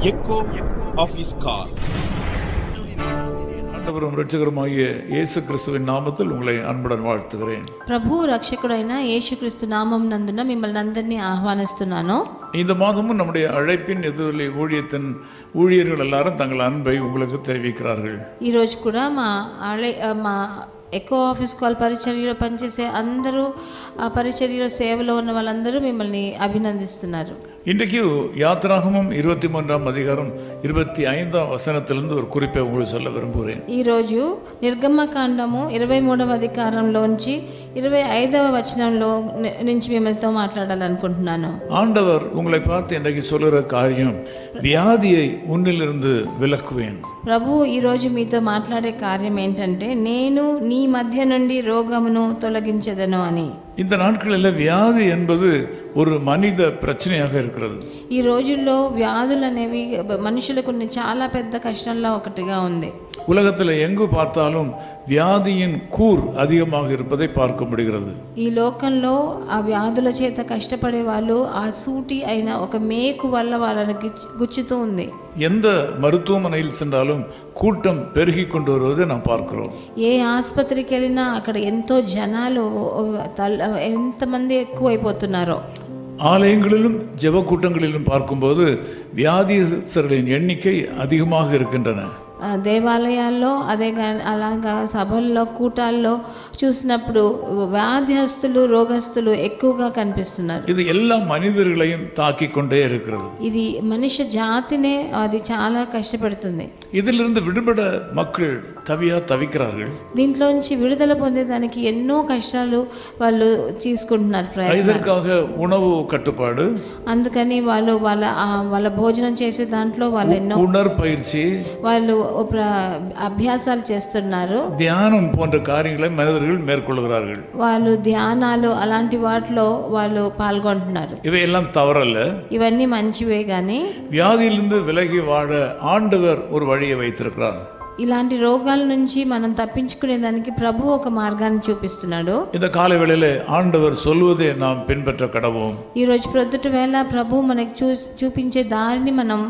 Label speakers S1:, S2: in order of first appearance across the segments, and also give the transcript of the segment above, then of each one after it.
S1: echo of his call.
S2: ஆண்டவரும் இரட்சகருமாகிய இயேசு கிறிஸ்துவின் நாமத்தில் உங்களை அன்புடன் வாழ்த்துகிறேன்.
S3: ప్రభు రక్షకుడైన యేసుక్రీస్తు నామం నందున మిమ్మల్ని అందరినీ ఆహ్వానిస్తున్నాను.
S2: இந்த மாதமும் நம்முடைய அழைப்பின் எதிரொலி ஊழியத்தின் ஊழியர்கள் எல்லாரும் தங்கள் அன்பை உங்களுக்கு தெரிவிக்கிறார்கள்.
S3: ఈ రోజు కూడా మా ఎకో ఆఫీస్ కాల్ పరిచర్యలో పనిచేసే అందరూ ఆ పరిచర్యలో సేవలో ఉన్న వాళ్ళందరూ మిమ్మల్ని అభినందిస్తున్నారు.
S2: இன்றைக்கு யாத்திராகமம் 23ஆம் அதிகாரம் 25ஆம் வசனத்திலிருந்து ஒரு குறிப்பை உங்களுக்கு சொல்ல விரும்புகிறேன்.
S3: ఈరోజు నిర్గమకాండము 23వ అధికారంలోంచి 25వ వచనంలో నుంచి మిమ్మల్తో మాట్లాడాలనుకుంటున్నాను.
S2: ஆண்டவர் உங்களை பார்த்து இன்றைக்கு சொல்லுகிற காரியம், வியாதியை உன்னிலிருந்து விலக்குவேன்.
S3: ప్రభు ఈరోజు మీతో మాట్లాడే కార్యం ఏంటంటే, నేను నీ మధ్య నుండి రోగమును తొలగించెదను అని.
S2: இந்த நாட்களில் வியாதி என்பது ஒரு மனித பிரச்சனையாக இருக்கிறது.
S3: ఈ రోజుల్లో వ్యాధులు అనేవి మనుషులకు చాలా పెద్ద కష్టంలో ఒకటిగా ఉంది.
S2: உலகத்தில் எங்கு பார்த்தாலும் வியாதியின் கூர் அதிகமாக இருப்பதை பார்க்க முடிகிறது.
S3: ఈ లోకంలో ఆ వ్యాధుల చేత కష్టపడే వాళ్ళు ఆ సూటి అయిన ఒక మేకు వల్ల వాళ్ళని గుచ్చుతూ ఉంది.
S2: எந்த மருத்துவமனையில் சென்றாலும் கூட்டம் பெருகி கொண்டு வருவதை நாம் பார்க்கிறோம்.
S3: ఏ ఆసుపత్రికి వెళ్ళినా అక్కడ ఎంతో జనాలు ఎంతమంది ఎక్కువైపోతున్నారో.
S2: ஆலயங்களிலும் ஜெப கூட்டங்களிலும் பார்க்கும்போது வியாதியஸ்தர்களின் எண்ணிக்கை அதிகமாக இருக்கின்றன.
S3: దేవాలయాల్లో అలాగా సభల్లో కూటాల్లో చూసినప్పుడు వ్యాధిహస్తులు రోగస్తులు ఎక్కువగా కనిపిస్తున్నారు.
S2: இது எல்லா மனிதர்களையும் தாக்கி கொண்டே இருக்கிறது.
S3: ఇది మనిషి జాతినే అది చాలా కష్టపెడుతుంది.
S2: இதிலிருந்து விடுபட மக்கள் தவிக்கிறார்கள்.
S3: దీంట్లోంచి విడుదల పొందేదానికి ఎన్నో కష్టాలు వాళ్ళు తీసుకుంటున్నారు.
S2: இதற்காக உணவு கட்டுப்பாடு,
S3: అందుకని వాళ్ళు వాళ్ళ భోజనం చేసే దాంట్లో వాళ్ళు ఎన్నో
S2: உடற்பயிற்சி,
S3: వాళ్ళు అభ్యాసాలు చేస్తున్నారు.
S2: தியானம் போன்ற காரியங்களை மனிதர்கள் மேற்கொள்கிறார்கள்.
S3: వాళ్ళు ధ్యానాలు అలాంటి వాటిలో వాళ్ళు పాల్గొంటున్నారు.
S2: இவையெல்லாம் தவறல்ல,
S3: ఇవన్నీ మంచివే. కానీ
S2: வியாதியிலிருந்து விலகி வாழ ஆண்டவர் ஒரு வழியை வைத்திருக்கிறார்.
S3: ఇలాంటి రోగాల నుంచి మనం తప్పించుకునే దానికి ప్రభు ఒక మార్గాన్ని చూపిస్తున్నాడు.
S2: இந்த காலை வேளையில ஆண்டவர் சொல்வதை நாம் பின்பற்ற கடவோம்.
S3: ఈ రోజు ప్రొద్దుట వేళ ప్రభు మనకి చూపించే దారిని మనం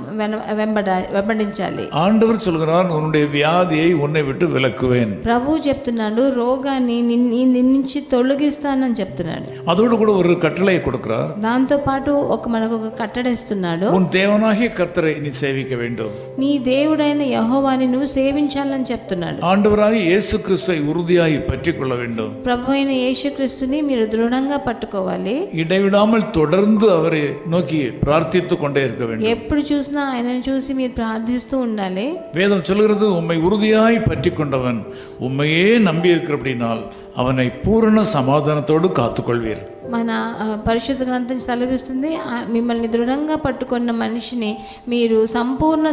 S3: వెంబడించాలి.
S2: ஆண்டவர் சொல்கிறார், உன்னுடைய வியாதியை உன்னை விட்டு விலக்குவேன்.
S3: ప్రభు చెప్తున్నాడు, రోగాన్ని నీ నుంచి తొలగిస్తానని చెప్తున్నాడు.
S2: அதோடு கூட ஒரு கட்டளையை கொடுக்கிறார்.
S3: దాంతో పాటు మనకు ఒక కట్టడిస్తున్నాడు.
S2: உன் தேவனாகிய கர்த்தரை நீ சேவிக்க வேண்டும்.
S3: నీ దేవుడైన యెహోవాని నువ్వు సేవించాలని చెప్తున్నాడు.
S2: ஆண்டவராகிய இயேசு கிறிஸ்துவை உறுதியாய் பற்றிக் கொள்ள வேண்டும்.
S3: ప్రభు అయిన యేసుక్రీస్తుని మీరు దృఢంగా పట్టుకోవాలి.
S2: இடைவிடாமல் தொடர்ந்து அவரை நோக்கி பிரார்த்தித்துக் கொண்டே இருக்க வேண்டும்.
S3: ఎప్పుడు చూసినా ఆయనను చూసి మీరు ప్రార్థిస్తూ ఉండాలి.
S2: வேதம் சொல்கிறது, உம்மை உறுதியாய் பற்றிக் கொண்டவன் உம்மையே நம்பி இருக்கிறபடினால் அவனை பூரண சமாதானத்தோடு காத்துக்கொள்வீர்.
S3: మన పరిశుద్ధ గ్రంథం సెలవిస్తుంది, మిమ్మల్ని దృఢంగా పట్టుకున్న మనిషిని మీరు సంపూర్ణ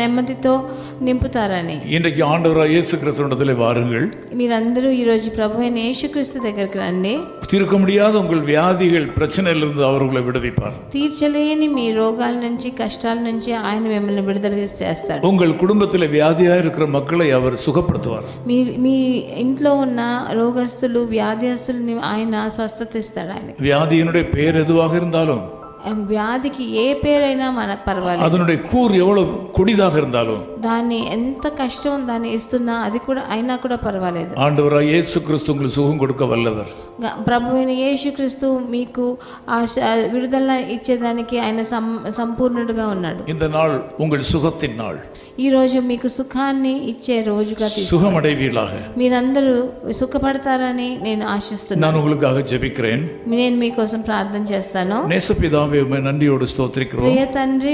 S3: నెమ్మదితో నింపుతారని.
S2: இன்றைக்கு ஆண்டவராகிய இயேசு கிறிஸ்துவிடத்திலே வாருங்கள்.
S3: మీరందరూ ఈరోజు ప్రభు అయిన యేసుక్రీస్తు దగ్గరికి రండి.
S2: தீர்க்க முடியாத உங்கள் வியாதிகள் பிரச்சனையிலிருந்து அவர் உங்களை விடுவிப்பார்.
S3: తీర్చలేని మీ రోగాల నుంచి కష్టాల నుంచి ఆయన మిమ్మల్ని విడుదల చేస్తాడు.
S2: உங்கள் குடும்பத்தில் வியாதியாக இருக்கிற மக்களை அவர் சுகப்படுத்துவார்.
S3: మీ ఇంట్లో ఉన్న రోగస్తులు వ్యాధిస్తుల్ని ఆయన స్వస్థత ఇస్తాడు.
S2: வியாதியினுடைய பேர் எதுவாக இருந்தாலும்,
S3: వ్యాధికి ఏ పేరైనా మనకు పర్వాలేదు.
S2: அதனுடைய கூர் எவ்வளவு கொடிதாக இருந்தாலும்,
S3: దాన్ని ఎంత కష్టం దాన్ని ఇస్తున్నా అది కూడా అయినా కూడా పర్వాలేదు.
S2: ஆண்டவராகிய இயேசு கிறிஸ்து உங்களுக்கு சுகம் கொடுக்க வல்லவர்.
S3: ప్రభు అయిన యేసుక్రీస్తు మీకు విడుదల ఇచ్చేదానికి ఆయన సంపూర్ణుడుగా ఉన్నాడు.
S2: இந்த நாள் உங்கள் சுகத்தின் நாள்.
S3: ఈ రోజు మీకు సుఖాన్ని ఇచ్చే రోజుగా
S2: சுகமடைவீர்களாக.
S3: మీరందరూ సుఖపడతారని నేను ఆశిస్తున్నాను.
S2: நான் உங்களுக்காக ஜெபிக்கிறேன்.
S3: నేను మీకోసం ప్రార్థన చేస్తాను.
S2: நேசபிதாவே, உம்மை நன்றியோடு ஸ்தோத்திரிக்கிறோம்.
S3: ప్రియ తండ్రి,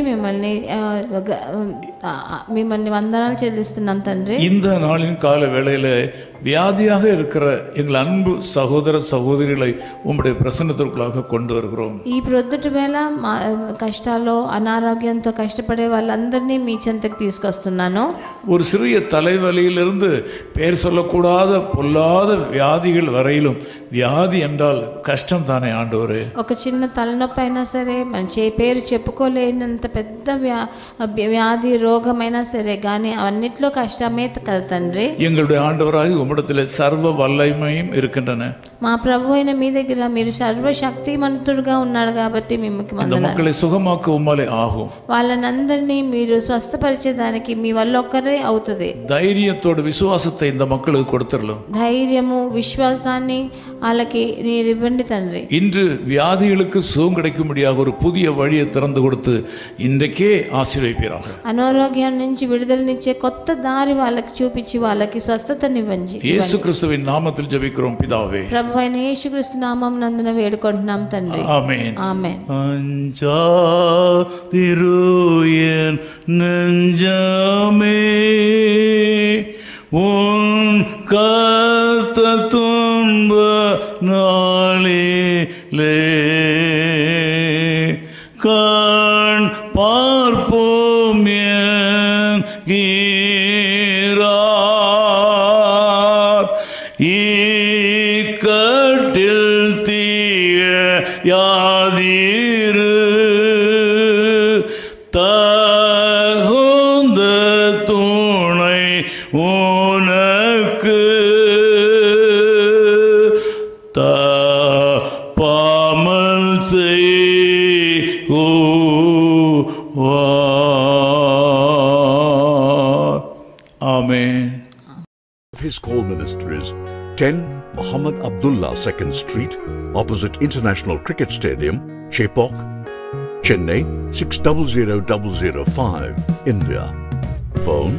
S3: మిమ్మల్ని వందనాలు చెల్లిస్తున్నాం తండ్రి.
S2: இந்த நாளின் கால வேளையில வியாதியாக இருக்கிற எங்கள் அன்பு சகோதர சகோதரிகளை உம்முடைய பிரசன்னத்திற்குள்ளாக கொண்டு வருகிறோம்.
S3: ఈ ప్రొద్దుటి వేళ కష్టాల్లో అనారోగ్యంతో కష్టపడే వాళ్ళందరినీ మీ చెంతకు తీసుకొస్తున్నాను.
S2: ஒரு சிறிய தலைவலியிலிருந்து பெயர் சொல்லக்கூடாத பொல்லாத வியாதிகள் வரையிலும், வியாதி என்றால் கஷ்டம் தானே ஆண்டவரே.
S3: ఒక చిన్న తలనొప్పి అయినా సరే, మన పేరు చెప్పుకోలేనంత పెద్ద వ్యాధి రోగమైనా సరే, కానీ అవన్నిట్లో కష్టమే కదా తండ్రి.
S2: எங்களுடைய ஆண்டவராகிய உம்மிடத்தில் சர்வ வல்லமையும் இருக்கின்றன.
S3: మా ప్రభు అయిన మీ దగ్గర మీరు సర్వశక్తిమంతుడుగా ఉన్నాడు కాబట్టి మిమ్మల్ని
S2: இந்த
S3: వందనాలు.
S2: மக்களை சுகமாக்க உம்மாலே ஆகும்.
S3: వాళ్ళనందరినీ మీరు స్వస్థపరిచేదానికి మీ వల్ల ఒక్కరే అవుతుంది.
S2: தைரியத்தோட விசுவாசத்தை இந்த மக்களுக்கு கொடுத்துடலாம்.
S3: ధైర్యము విశ్వాసాన్ని వాళ్ళకి మీరు ఇవ్వండి తండ్రి.
S2: இன்று வியாதிகளுக்கு சுகம் கிடைக்கும்படியாக ஒரு புதிய வழியை திறந்து கொடுத்து இன்றைக்கே ஆசீர்வதிப்பீராக.
S3: అనారోగ్యం నుంచి విడుదలనిచ్చే కొత్త దారి వాళ్ళకి చూపించి వాళ్ళకి స్వస్థతనివ్వండి.
S2: இயேசு கிறிஸ்துவின் நாமத்தில் ஜெபிக்கிறோம் பிதாவே.
S3: ప్రభు అయిన యేసుక్రీస్తు నామం నందున వేడుకుంటున్నాం తండ్రి.
S2: ஆமென்.
S3: ఆమేన్.
S2: அஞ்சாதிருயன் நெஞ்சமே உன் கர்த்த துன்ப நாளிலே கண் பார்ப்போம் என்கிறார் இக்கட்டில் தீய யாதிரு தகுந்த துணை உனக்கு தப்பாமல் செய்வார். ஆமென்.
S4: His call ministries 10 Muhammad Abdullah 2nd Street, opposite International Cricket Stadium, Chepauk, Chennai 600005, India. Phone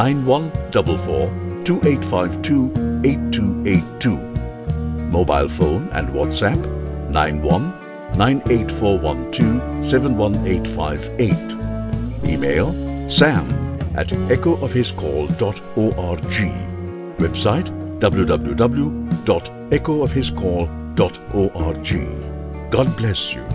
S4: 9144-2852-8282. Mobile phone and WhatsApp 91-98412-71858. Email sam@echoofhiscall.org. Website www.echoofhiscall.org. God bless you.